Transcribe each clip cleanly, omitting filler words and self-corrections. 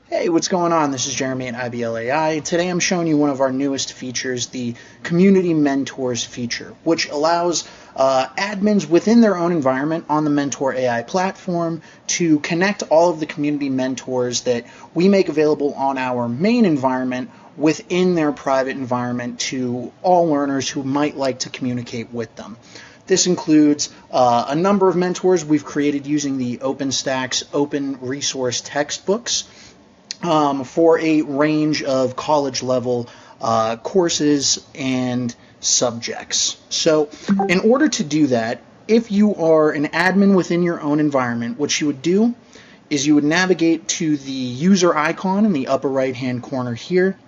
Hey, what's going on? This is Jeremy at ibl.ai. Today I'm showing you one of our newest features, the Community Mentors feature, which allows admins within their own environment on the Mentor AI platform to connect all of the community mentors that we make available on our main environment within their private environment to all learners who might like to communicate with them. This includes a number of mentors we've created using the OpenStax open resource textbooks for a range of college level courses and subjects. So in order to do that, if you are an admin within your own environment, what you would do is you would navigate to the user icon in the upper right hand corner here.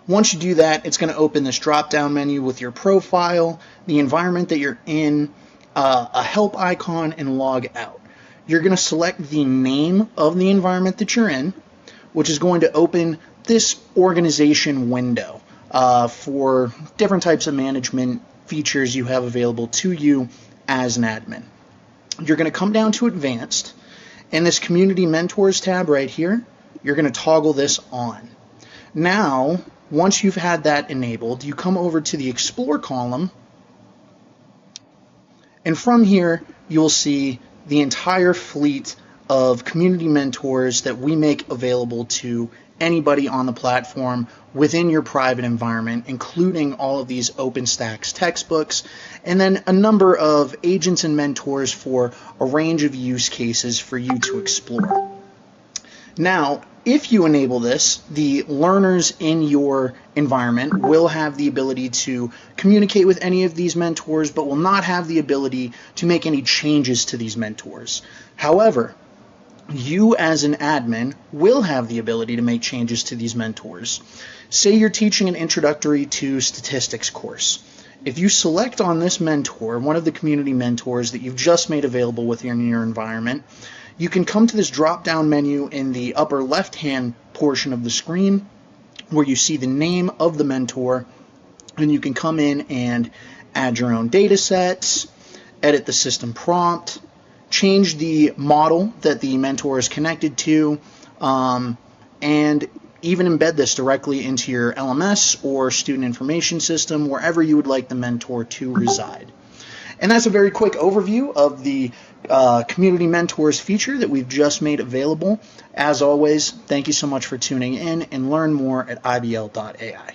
Once you do that, it's going to open this drop-down menu with your profile, the environment that you're in, a help icon, and log out. You're going to select the name of the environment that you're in, which is going to open this organization window for different types of management features you have available to you as an admin. You're going to come down to Advanced, and this Community Mentors tab right here, you're going to toggle this on. Now, once you've had that enabled, you come over to the Explore column, and from here you'll see the entire fleet of community mentors that we make available to anybody on the platform within your private environment, including all of these OpenStax textbooks, and then a number of agents and mentors for a range of use cases for you to explore. Now, if you enable this, the learners in your environment will have the ability to communicate with any of these mentors, but will not have the ability to make any changes to these mentors. However, you as an admin will have the ability to make changes to these mentors. Say you're teaching an introductory to statistics course. If you select on this mentor, one of the community mentors that you've just made available within your environment, you can come to this drop-down menu in the upper left-hand portion of the screen where you see the name of the mentor, and you can come in and add your own data sets, edit the system prompt, change the model that the mentor is connected to, and even embed this directly into your LMS or student information system, wherever you would like the mentor to reside. And that's a very quick overview of the Community Mentors feature that we've just made available. As always, thank you so much for tuning in, and learn more at ibl.ai.